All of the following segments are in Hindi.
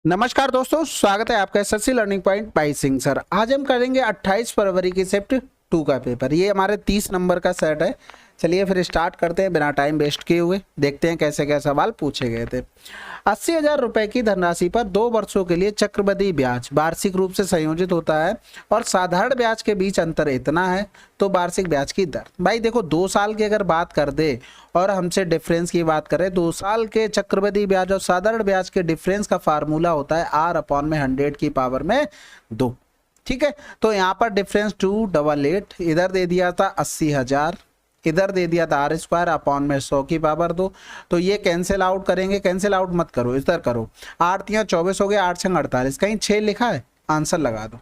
नमस्कार दोस्तों, स्वागत है आपका SSC learning point by Singh sir. आज हम करेंगे 28 फरवरी की शिफ्ट 2 का पेपर। ये हमारे 30 नंबर का सेट है। चलिए फिर स्टार्ट करते हैं बिना टाइम वेस्ट किए हुए। देखते हैं कैसे क्या सवाल पूछे गए थे। 80,000 रुपए की धनराशि पर 2 वर्षों के लिए चक्रवृद्धि ब्याज वार्षिक रूप से संयोजित होता है और साधारण ब्याज के बीच अंतर इतना है, तो वार्षिक ब्याज की दर। भाई देखो, 2 साल की अगर बात कर दे और हमसे डिफरेंस की बात करें, 2 साल के चक्रवृद्धि ब्याज और साधारण ब्याज के डिफरेंस का फार्मूला होता है R/100 की पावर में 2। ठीक है, तो यहाँ पर डिफरेंस 288, इधर दे दिया था 80,000, इधर दे दिया था R² 100 की पावर 2। तो ये कैंसिल आउट करेंगे, कैंसिल आउट मत करो, इधर करो। 8×3 = 24 हो गया, 8×6 = 48, कहीं 6 लिखा है, आंसर लगा दो।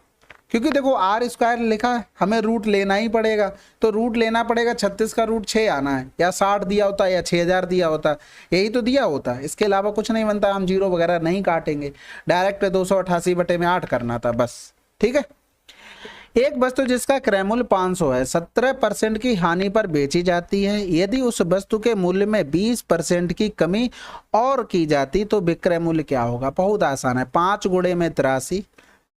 क्योंकि देखो R² लिखा है, हमें रूट लेना ही पड़ेगा, तो रूट लेना पड़ेगा। 36 का रूट 6 आना है, या 60 दिया होता या 6,000 दिया होता, यही तो दिया होता, इसके अलावा कुछ नहीं बनता। हम जीरो वगैरह नहीं काटेंगे, डायरेक्ट 288/8 करना था बस। ठीक है, एक वस्तु जिसका क्रय मूल्य 500 है, 17% की हानि पर बेची जाती है। यदि उस वस्तु के मूल्य में 20% की कमी और की जाती तो विक्रय मूल्य क्या होगा? बहुत आसान है। 5 गुणे में 83,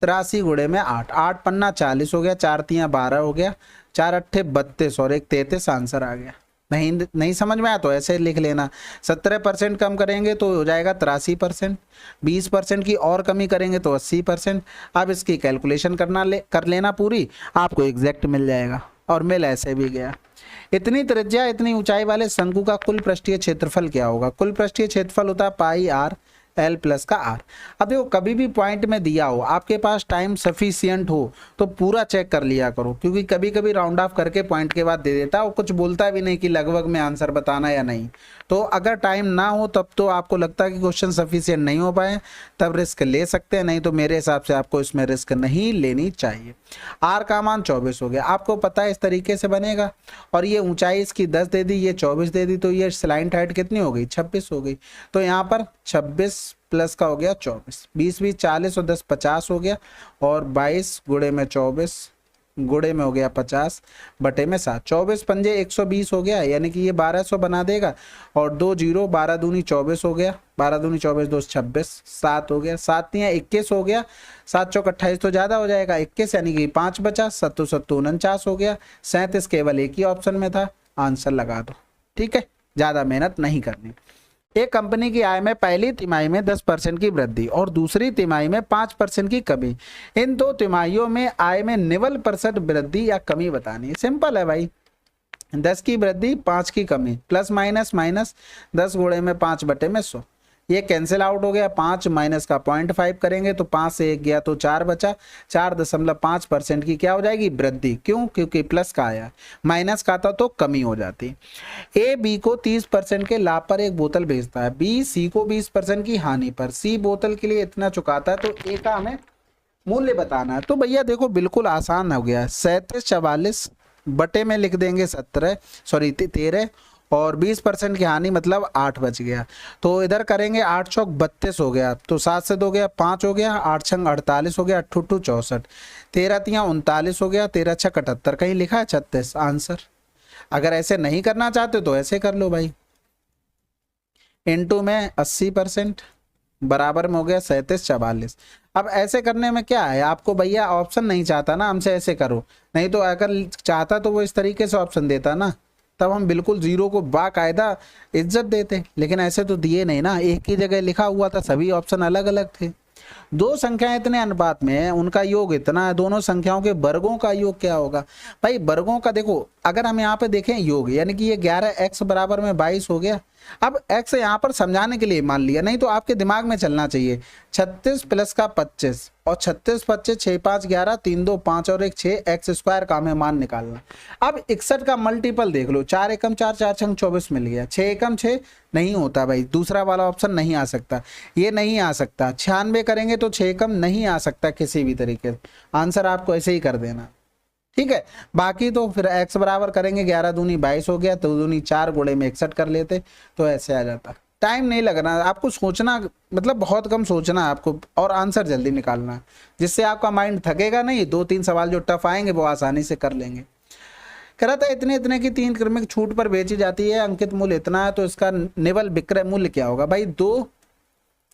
83 गुणे में 8, 8 पन्ना 40 हो गया, 4 तियां 12 हो गया, 4 अट्ठे 32 और 1 33, आंसर आ गया। नहीं समझ में आया तो ऐसे लिख लेना। 17% कम करेंगे तो हो जाएगा 83%, 20% की और कमी करेंगे तो 80%। अब इसकी कैलकुलेशन कर लेना पूरी, आपको एग्जैक्ट मिल जाएगा। और मिल ऐसे भी गया। इतनी त्रिज्या इतनी ऊंचाई वाले शंकु का कुल पृष्ठीय क्षेत्रफल क्या होगा? कुल पृष्ठीय क्षेत्रफल होता है πr L प्लस का R। अब देखो, कभी भी पॉइंट में दिया हो, आपके पास टाइम सफिशियंट हो तो पूरा चेक कर लिया करो, क्योंकि कभी कभी राउंड ऑफ करके पॉइंट के बाद दे देता और कुछ बोलता भी नहीं कि लगभग में आंसर बताना या नहीं। तो अगर टाइम ना हो तब तो आपको लगता है कि क्वेश्चन सफिशियंट नहीं हो पाए, तब रिस्क ले सकते हैं, नहीं तो मेरे हिसाब से आपको इसमें रिस्क नहीं लेनी चाहिए। R का मान 24 हो गया, आपको पता है इस तरीके से बनेगा। और ये ऊंचाई इसकी 10 दे दी, ये 24 दे दी, तो ये स्लाइंट हाइट कितनी हो गई? 26 हो गई। तो यहाँ पर 26 प्लस का हो गया 24, 20 40 और 10 50 हो गया, और 22 गुणे में 24 गुणे में हो गया 50 बटे में 7, 24 पंजे 120 हो गया, यानी कि ये 1200 बना देगा। और 2 0, 12 दूनी 24 हो गया, 12 दूनी 24, 2 26, 7 हो गया, 7 तियां 21 हो गया, 7 चौक 28 तो ज़्यादा हो जाएगा, 21 यानी कि 5 बचा, 7 7 49 हो गया, 37 केवल एक ही ऑप्शन में था, आंसर लगा दो। ठीक है, ज़्यादा मेहनत नहीं करनी। एक कंपनी की आय में पहली तिमाही में 10% की वृद्धि और दूसरी तिमाही में 5% की कमी, इन 2 तिमाहियों में आय में निवल % वृद्धि या कमी बतानी है। सिंपल है भाई, 10 की वृद्धि 5 की कमी, प्लस माइनस माइनस, 10 गुणे में 5 बटे में 100, ये कैंसिल आउट हो गया। 5 माइनस का 0.5 करेंगे तो 5 से 1 गया तो 4 बचा, 4.5% की क्या हो जाएगी? वृद्धि। क्यों? क्योंकि प्लस का आया, माइनस का था तो कमी हो जाती। ए बी को 30% के लाभ पर एक बोतल बेचता है, बी सी को 20% की हानि पर, सी बोतल के लिए इतना चुकाता है, तो ए का हमें मूल्य बताना है। तो भैया देखो, बिल्कुल आसान हो गया। 3744 बटे में लिख देंगे 13 और 20% की हानि मतलब 8 बच गया। तो इधर करेंगे 8 चौक 32 हो गया, तो 7 से 2 गया 5 हो गया, 8 छंग 48 हो गया, 8 2 64, 13 तियां 39 हो गया, 13 6 78, कहीं लिखा है 36, आंसर। अगर ऐसे नहीं करना चाहते तो ऐसे कर लो भाई, इनटू में 80% बराबर में हो गया 37 44। अब ऐसे करने में क्या है, आपको भैया ऑप्शन नहीं चाहता ना हमसे ऐसे करो, नहीं तो अगर चाहता तो वो इस तरीके से ऑप्शन देता ना, तब हम बिल्कुल जीरो को बाकायदा इज्जत देते, लेकिन ऐसे तो दिए नहीं ना, एक ही जगह लिखा हुआ था, सभी ऑप्शन अलग अलग थे। 2 संख्याएं इतने अनुपात में है, उनका योग इतना है, दोनों संख्याओं के वर्गों का योग क्या होगा? भाई वर्गों का देखो, अगर हम यहाँ पे देखें योग, यानी कि ये 11x बराबर में 22 हो गया। अब x यहाँ पर समझाने के लिए मान लिया, नहीं तो आपके दिमाग में चलना चाहिए 36 प्लस का 25 और 36 25 6 5 11 3 2 5 और 1 6, x² का हमें मान निकालना। अब 61 का मल्टीपल देख लो, 4 एकम 4, 4 छंग 24 मिल गया, 6 एकम 6 नहीं होता भाई, दूसरा वाला ऑप्शन नहीं आ सकता, ये नहीं आ सकता। 96 करेंगे तो 6 एकम नहीं आ सकता किसी भी तरीके से, आंसर आपको ऐसे ही कर देना। ठीक है, बाकी तो फिर x बराबर करेंगे, 11 दूनी 22 हो गया, 2 दूनी 4 गुणे में 61 कर लेते तो ऐसे आ जाता। टाइम नहीं लगना, आपको सोचना, मतलब बहुत कम सोचना है आपको, और आंसर जल्दी निकालना है, जिससे आपका माइंड थकेगा नहीं। 2-3 सवाल जो टफ आएंगे वो आसानी से कर लेंगे। कह रहा था इतने इतने की 3 क्रमिक छूट पर बेची जाती है, अंकित मूल्य इतना है, तो इसका निवल विक्रय मूल्य क्या होगा? भाई 2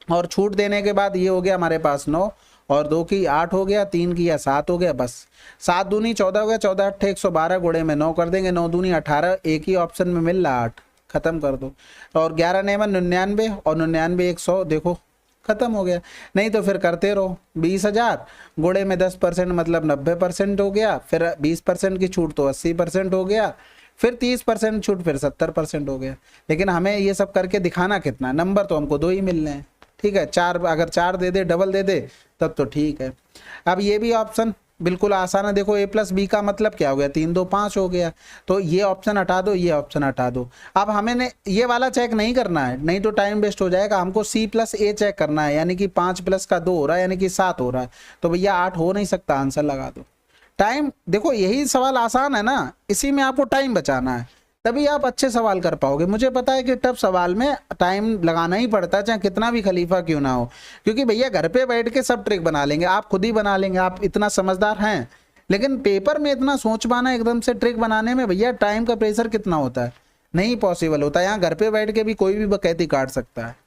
और छूट देने के बाद ये हो गया हमारे पास 9 और 2 की 8 हो गया, 3 की या 7 हो गया, बस 7 दूनी 14 हो गया, 14 8 112 गुणे में 9 कर देंगे, 9 दूनी 18, एक ही ऑप्शन में मिल रहा 8, खत्म कर दो। और 11 9 99 और 99 100, देखो खत्म हो गया। नहीं तो फिर करते रहो, 20,000 गुणे में 10% मतलब 90% हो गया, फिर 20% की छूट तो 80% हो गया, फिर 30% छूट, फिर 70% हो गया। लेकिन हमें ये सब करके दिखाना कितना, नंबर तो हमको 2 ही मिल रहे हैं, ठीक है। 4 अगर 4 दे दे, डबल दे दे तब तो ठीक है। अब ये भी ऑप्शन बिल्कुल आसान है, देखो a प्लस बी का मतलब क्या हो गया, 3 2 5 हो गया, तो ये ऑप्शन हटा दो, ये ऑप्शन हटा दो। अब हमें ये वाला चेक नहीं करना है, नहीं तो टाइम वेस्ट हो जाएगा, हमको c प्लस a चेक करना है, यानी कि 5 प्लस का 2 हो रहा है, यानी कि 7 हो रहा है, तो भैया 8 हो नहीं सकता, आंसर लगा दो। टाइम देखो, यही सवाल आसान है ना, इसी में आपको टाइम बचाना है, तभी आप अच्छे सवाल कर पाओगे। मुझे पता है कि टफ सवाल में टाइम लगाना ही पड़ता है, चाहे कितना भी खलीफा क्यों ना हो, क्योंकि भैया घर पे बैठ के सब ट्रिक बना लेंगे, आप खुद ही बना लेंगे, आप इतना समझदार हैं। लेकिन पेपर में इतना सोच पाना एकदम से ट्रिक बनाने में, भैया टाइम का प्रेशर कितना होता है, नहीं पॉसिबल होता। यहाँ घर पे बैठ के भी कोई भी बकैती काट सकता है।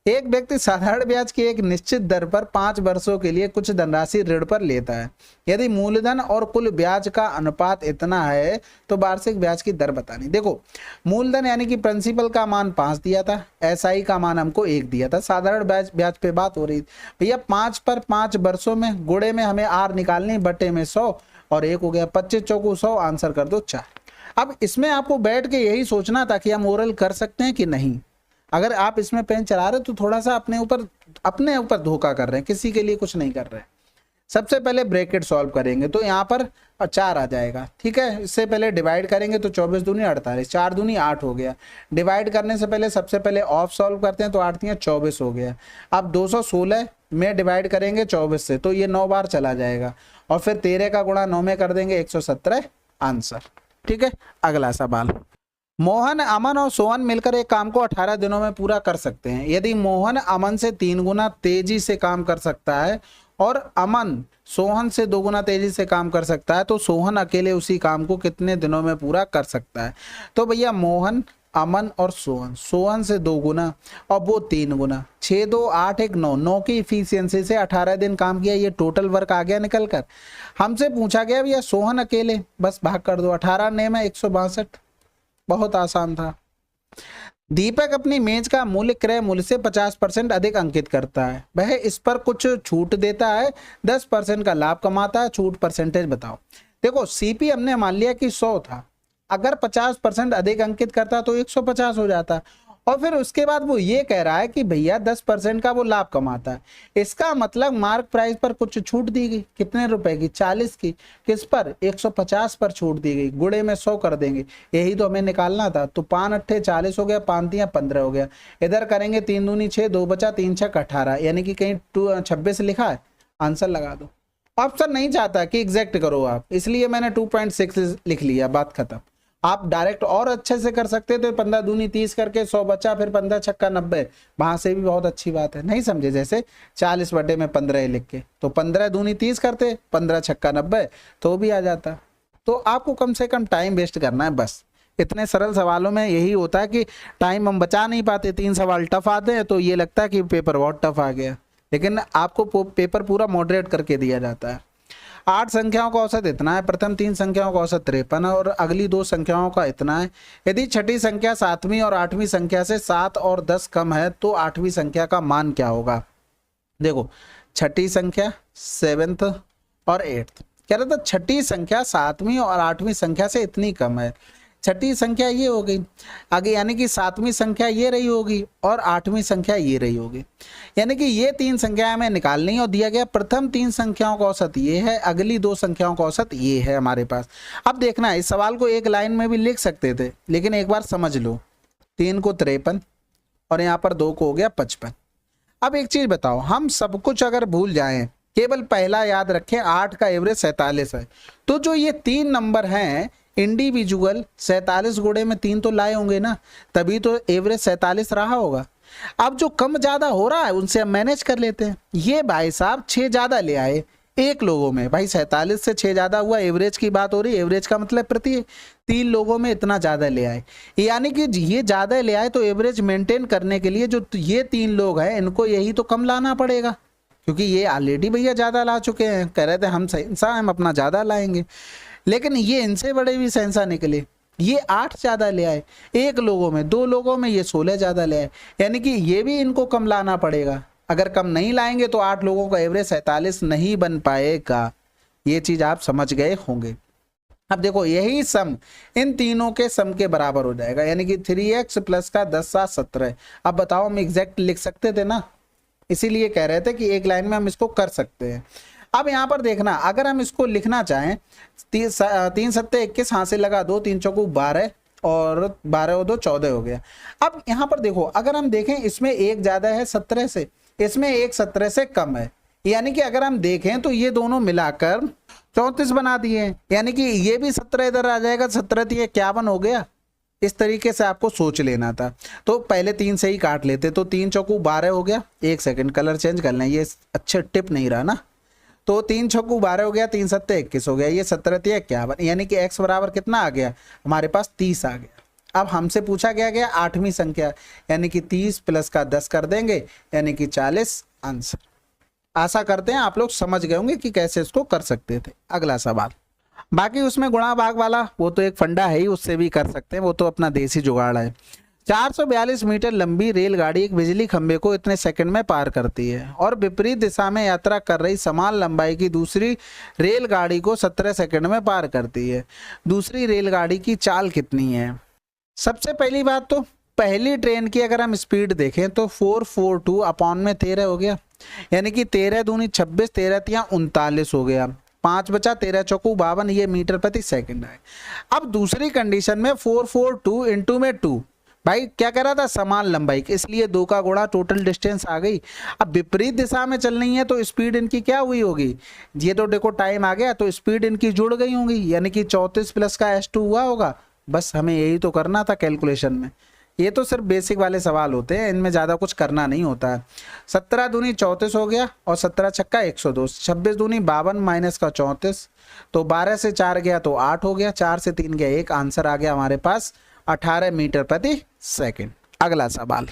एक व्यक्ति साधारण ब्याज की एक निश्चित दर पर 5 वर्षों के लिए कुछ धनराशि ऋण पर लेता है। यदि मूलधन और कुल ब्याज का अनुपात इतना है तो वार्षिक ब्याज की दर बतानी। देखो, मूलधन यानी कि प्रिंसिपल का मान 5 दिया था, एसआई का मान हमको 1 दिया था, साधारण ब्याज पे बात हो रही थी। भैया 5 पर 5 वर्षों में गुणे में हमें आर निकालनी, बटे में 100 और 1 हो गया, 25 चौको 100, आंसर कर दो 4। अब इसमें आपको बैठ के यही सोचना था कि हम ओरल कर सकते हैं कि नहीं। अगर आप इसमें पेन चला रहे हो तो थोड़ा सा अपने ऊपर धोखा कर रहे हैं, किसी के लिए कुछ नहीं कर रहे हैं। सबसे पहले ब्रैकेट सॉल्व करेंगे तो यहाँ पर 4 आ जाएगा, ठीक है। इससे पहले डिवाइड करेंगे तो 24 दूनी 48, 4 दूनी 8 हो गया। डिवाइड करने से पहले सबसे पहले ऑफ सॉल्व करते हैं तो 8 तियां 24 हो गया। अब 216 में डिवाइड करेंगे 24 से तो ये 9 बार चला जाएगा, और फिर 13 का गुणा 9 में कर देंगे 117, आंसर, ठीक है। अगला सवाल, मोहन, अमन और सोहन मिलकर एक काम को 18 दिनों में पूरा कर सकते हैं। यदि मोहन अमन से 3 गुना तेजी से काम कर सकता है और अमन सोहन से 2 गुना तेजी से काम कर सकता है, तो सोहन अकेले उसी काम को कितने दिनों में पूरा कर सकता है। तो भैया मोहन, अमन और सोहन, सोहन से 2 गुना और वो 3 गुना, 6 2 8 1 9, 9 की इफिशियंसी से 18 दिन काम किया, ये टोटल वर्क आ गया निकल कर। हमसे पूछा गया भैया सोहन अकेले, बस भाग कर दो, 18 ने में 162, बहुत आसान था। दीपक अपनी मेज का मूल्य क्रय मूल्य से 50% अधिक अंकित करता है, वह इस पर कुछ छूट देता है, 10% का लाभ कमाता है, छूट परसेंटेज बताओ। देखो, सीपी हमने मान लिया कि 100 था, अगर 50% अधिक अंकित करता तो 150 हो जाता, और फिर उसके बाद वो ये कह रहा है कि भैया 10% का वो लाभ कमाता है। इसका मतलब मार्क प्राइस पर कुछ छूट दी गई, कितने रुपए की, 40 की, किस पर, 150 पर छूट दी गई, गुणे में 100 कर देंगे, यही तो हमें निकालना था। तो 5 8 40 हो गया, 5 3 15 हो गया, इधर करेंगे 3 दूनी 6, 2 बचा, 3 6 18, यानी कि कहीं 26 लिखा है, आंसर लगा दो। ऑप्शन नहीं चाहता कि एग्जैक्ट करो आप, इसलिए मैंने 2.6 लिख लिया, बात खत्म। आप डायरेक्ट और अच्छे से कर सकते थे, 15 दूनी 30 करके 100 बचा, फिर 15 छक्का 90, वहां से भी बहुत अच्छी बात है। नहीं समझे, जैसे 40 बटे में 15 लिख के, तो 15 दूनी 30 करते, 15 छक्का 90 तो भी आ जाता। तो आपको कम से कम टाइम वेस्ट करना है, बस। इतने सरल सवालों में यही होता है कि टाइम हम बचा नहीं पाते, 3 सवाल टफ आते हैं तो ये लगता है कि पेपर बहुत टफ आ गया, लेकिन आपको पेपर पूरा मॉडरेट करके दिया जाता है। 8 संख्याओं का औसत इतना है, प्रथम 3 संख्याओं का औसत 53 और अगली 2 संख्याओं का इतना है। यदि छठी संख्या 7वीं और 8वीं संख्या से 7 और 10 कम है तो 8वीं संख्या का मान क्या होगा। देखो, छठी संख्या 7th और 8th, कह रहा था छठी संख्या 7वीं और 8वीं संख्या से इतनी कम है, छठी संख्या ये हो गई आगे, यानी कि 7वीं संख्या ये रही होगी और 8वीं संख्या ये रही होगी, यानी कि ये 3 संख्याएं हमें निकालनी है। और दिया गया प्रथम 3 संख्याओं का औसत ये है, अगली 2 संख्याओं का औसत ये है हमारे पास। अब देखना है, इस सवाल को एक लाइन में भी लिख सकते थे, लेकिन एक बार समझ लो, 3 को 53 और यहाँ पर 2 को हो गया 55। अब एक चीज बताओ, हम सब कुछ अगर भूल जाएं, केवल पहला याद रखें, 8 का एवरेज 47 है, तो जो ये 3 नंबर हैं इंडिविजुअल 47 गुणे में 3 तो लाए होंगे ना, तभी तो एवरेज 47 रहा होगा। अब जो कम ज्यादा हो रहा है उनसे हम मैनेज कर लेते हैं। ये भाई साहब 6 ज्यादा ले आए, एक लोगों में। भाई 47 से 6 ज्यादा हुआ, एवरेज की बात हो रही है, एवरेज का मतलब प्रति 3 लोगों में इतना ज्यादा ले आए, यानी कि ये ज्यादा ले आए तो एवरेज मेंटेन करने के लिए जो ये 3 लोग हैं इनको यही तो कम लाना पड़ेगा, क्योंकि ये ऑलरेडी भैया ज्यादा ला चुके हैं, कह रहे थे हम सहनसा हम अपना ज्यादा लाएंगे, लेकिन ये इनसे बड़े भी सहनसा निकले, ये 8 ज्यादा ले आए एक लोगों में, 2 लोगों में ये 16 ज्यादा ले आए, यानी कि ये भी इनको कम लाना पड़ेगा। अगर कम नहीं लाएंगे तो 8 लोगों का एवरेज 47 नहीं बन पाएगा, ये चीज आप समझ गए होंगे। अब देखो यही सम इन तीनों के सम के बराबर हो जाएगा, यानी कि 3x प्लस का 10 7 17। अब बताओ हम एग्जैक्ट लिख सकते थे ना, इसीलिए कह रहे थे कि एक लाइन में हम इसको कर सकते हैं। अब यहाँ पर देखना, अगर हम इसको लिखना चाहें 3 सत्ते 21 हाथ से लगा दो, 3 चौकू 12 और 12 और 2 14 हो गया। अब यहाँ पर देखो अगर हम देखें इसमें एक ज्यादा है 17 से, इसमें एक 17 से कम है, यानी कि अगर हम देखें तो ये दोनों मिलाकर 34 बना दिए, यानी कि ये भी 17 इधर आ जाएगा, 17 तो ये 51 हो गया। इस तरीके से आपको सोच लेना था, तो पहले 3 से ही काट लेते, तो 3 चौकू 12 हो गया। एक सेकंड कलर चेंज कर लें, ये अच्छे टिप नहीं रहा ना, तो 3 चौकू 12 हो गया, 3 सत्ते 21 हो गया, ये 17 थी 51, यानी कि x बराबर कितना आ गया हमारे पास 30 आ गया। अब हमसे पूछा गया 8वीं संख्या, यानी कि 30 प्लस का 10 कर देंगे, यानी कि 40 आंसर। आशा करते हैं आप लोग समझ गए होंगे कि कैसे इसको कर सकते थे। अगला सवाल, बाकी उसमें गुणा भाग वाला वो तो एक फंडा है ही, उससे भी कर सकते हैं, वो तो अपना देसी जुगाड़ है। 442 मीटर लंबी रेलगाड़ी एक बिजली खंभे को इतने सेकंड में पार करती है और विपरीत दिशा में यात्रा कर रही समान लंबाई की दूसरी रेलगाड़ी को 17 सेकंड में पार करती है। दूसरी रेलगाड़ी की चाल कितनी है? सबसे पहली बात तो पहली ट्रेन की अगर हम स्पीड देखें तो 442 अपॉन में 13 हो गया, यानी कि 13 दूनी 26, 13 तिया 39 हो गया, 5 बचा, 13 चौकू 52, ये मीटर प्रति सेकंड है। अब दूसरी कंडीशन में 442 इंटू में 2, भाई क्या कह रहा था समान लंबाई, इसलिए 2 का गुणा, टोटल डिस्टेंस आ गई। अब विपरीत दिशा में चलनी है तो स्पीड इनकी क्या हुई होगी, ये तो देखो टाइम आ गया तो स्पीड इनकी जुड़ गई होंगी, यानी कि 34 प्लस का S2 हुआ होगा। बस हमें यही तो करना था कैलकुलेशन में, ये तो सिर्फ बेसिक वाले सवाल होते हैं, इनमें ज़्यादा कुछ करना नहीं होता है। 17 दूनी 34 हो गया और 17 छक्का 102, 26 दूनी 52 माइनस का 34, तो 12 से 4 गया तो 8 हो गया, 4 से 3 गया 1, आंसर आ गया हमारे पास 18 मीटर प्रति सेकंड। अगला सवाल,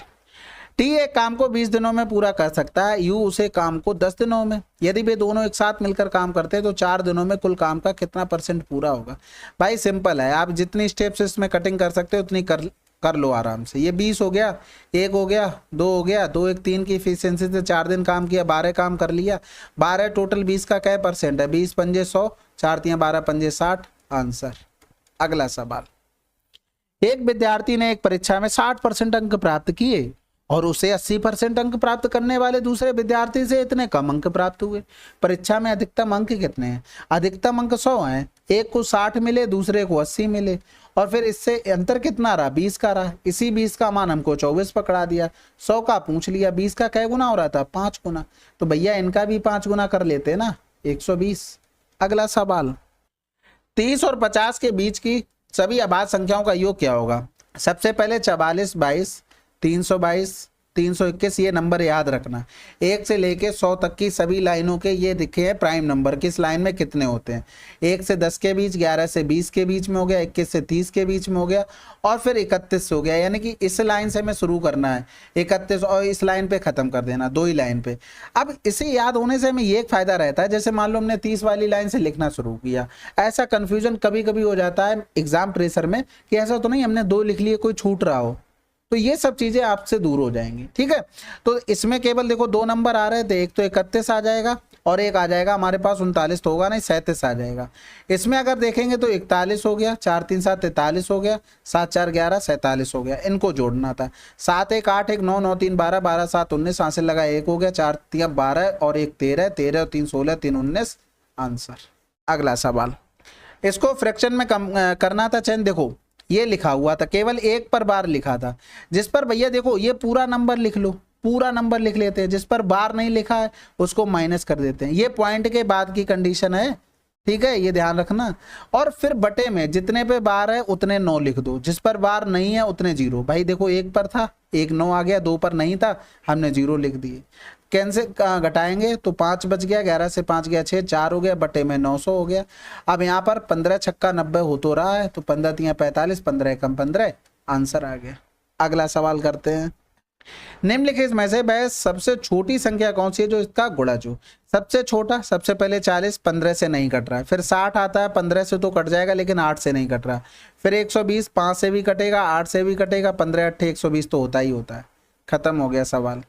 टी एक काम को 20 दिनों में पूरा कर सकता है, यू उसे काम को 10 दिनों में, यदि वे दोनों एक साथ मिलकर काम करते हैं तो 4 दिनों में कुल काम का कितना % पूरा होगा? भाई सिंपल है, आप जितनी स्टेप्स इसमें कटिंग कर सकते हो उतनी कर लो आराम से। ये 20 हो गया, 1 हो गया, 2 हो गया, 2 1 3 की एफिशिएंसी से 4 दिन काम किया, 12 काम कर लिया, 12 टोटल 20 का क्या % है? 20 पंजे 100, 4 तिया 12 पंजे 60, आंसर। अगला सवाल, एक विद्यार्थी ने एक परीक्षा में 60% अंक प्राप्त किए और उसे 80% अंक प्राप्त करने वाले दूसरे विद्यार्थी से इतने कम अंक प्राप्त हुए। परीक्षा में अधिकतम अंक कितने हैं? अधिकतम अंक 100 हैं, एक को 60 मिले, दूसरे को 80 मिले, और फिर इससे अंतर कितना रहा? 20 का रहा। इसी 20 का मान हमको 24 पकड़ा दिया, 100 का पूछ लिया, 20 का कै गुना हो रहा था? 5 गुना, तो भैया इनका भी 5 गुना कर लेते ना, 120। अगला सवाल, 30 और 50 के बीच की सभी अभाज्य संख्याओं का योग क्या होगा? सबसे पहले 44 22 322 321, ये नंबर याद रखना। 1 से लेके 100 तक की सभी लाइनों के ये दिखे हैं प्राइम नंबर, किस लाइन में कितने होते हैं? 1 से 10 के बीच, 11 से 20 के बीच में हो गया, 21 से 30 के बीच में हो गया, और फिर 31 से हो गया, यानी कि इस लाइन से हमें शुरू करना है 31 और इस लाइन पे खत्म कर देना, 2 ही लाइन पे। अब इसे याद होने से हमें ये एक फायदा रहता है, जैसे मान लो हमने 30 वाली लाइन से लिखना शुरू किया, ऐसा कंफ्यूजन कभी कभी हो जाता है एग्जाम प्रेशर में कि ऐसा तो नहीं हमने 2 लिख लिए कोई छूट रहा हो, तो ये सब चीजें आपसे दूर हो जाएंगी। ठीक है, तो इसमें केवल देखो 2 नंबर आ रहे थे, एक तो 31 आ जाएगा और एक आ जाएगा हमारे पास 39, तो होगा नहीं 37 आ जाएगा। इसमें अगर देखेंगे तो 41 हो गया, 4 3 7 43 हो गया, 7 4 11 47 हो गया, इनको जोड़ना था। 7 1 8 1 9 9 3 12 12 7 19, हासिल लगा 1 हो गया, 4 3 12 और 1 13 13 और 3 16 3 19, आंसर। अगला सवाल, इसको फ्रैक्शन में कम करना था चैन, देखो ये लिखा हुआ था, केवल 1 पर बार लिखा था, जिस पर भैया देखो ये पूरा नंबर लिख लो, पूरा नंबर लिख लेते हैं, जिस पर बार नहीं लिखा है उसको माइनस कर देते हैं, ये पॉइंट के बाद की कंडीशन है। ठीक है, ये ध्यान रखना। और फिर बटे में जितने पे बार है उतने 9 लिख दो, जिस पर बार नहीं है उतने 0। भाई देखो 1 पर था 1 9 आ गया, 2 पर नहीं था हमने 0 लिख दिए। कैंसिल घटाएंगे तो 5 बच गया, 11 से 5 गया 6, 4 हो गया, बटे में 900 हो गया। अब यहाँ पर 15 छक्का 90 हो तो रहा है, तो 15 तिया 45, 15 कम 15, आंसर आ गया। अगला सवाल करते हैं। निम्नलिखित में से वह सबसे छोटी संख्या कौन सी है जो इसका गुणा जो सबसे छोटा, सबसे पहले 40 15 से नहीं कट रहा है, फिर 60 आता है 15 से तो कट जाएगा लेकिन 8 से नहीं कट रहा, फिर 120 5 से भी कटेगा 8 से भी कटेगा, 15 8 120 तो होता ही होता है। खत्म हो गया सवाल।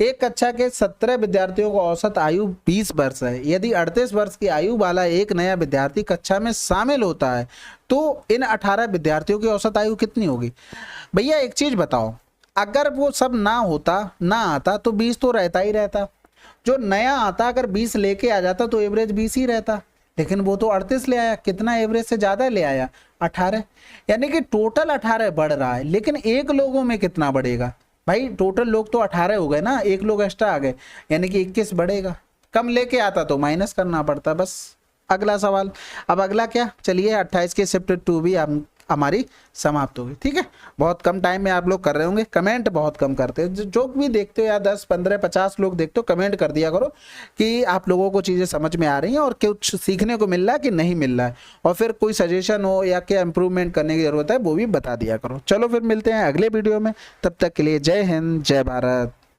एक कक्षा के 17 विद्यार्थियों को औसत आयु 20 वर्ष है। यदि 38 वर्ष की आयु वाला एक नया विद्यार्थी कक्षा में शामिल होता है तो इन 18 विद्यार्थियों की औसत आयु कितनी होगी? भैया एक चीज बताओ, अगर वो सब ना होता ना आता तो 20 तो रहता ही रहता, जो नया आता अगर 20 लेके आ जाता तो एवरेज 20 ही रहता, लेकिन वो तो 38 ले आया, कितना एवरेज से ज्यादा ले आया 18, यानी कि टोटल 18 बढ़ रहा है, लेकिन एक लोगों में कितना बढ़ेगा भाई? टोटल लोग तो 18 हो गए ना, एक लोग एक्स्ट्रा आ गए, यानी कि 21 बढ़ेगा। कम लेके आता तो माइनस करना पड़ता बस। अगला सवाल। अब अगला क्या, चलिए 28 की शिफ्ट 2 भी हमारी समाप्त होगी। ठीक है, बहुत कम टाइम में आप लोग कर रहे होंगे, कमेंट बहुत कम करते हैं, जो भी देखते हो या 10 15 50 लोग देखते हो, कमेंट कर दिया करो कि आप लोगों को चीज़ें समझ में आ रही हैं और कुछ सीखने को मिल रहा है कि नहीं मिल रहा है, और फिर कोई सजेशन हो या क्या इंप्रूवमेंट करने की जरूरत है वो भी बता दिया करो। चलो फिर मिलते हैं अगले वीडियो में, तब तक के लिए जय हिंद जय भारत।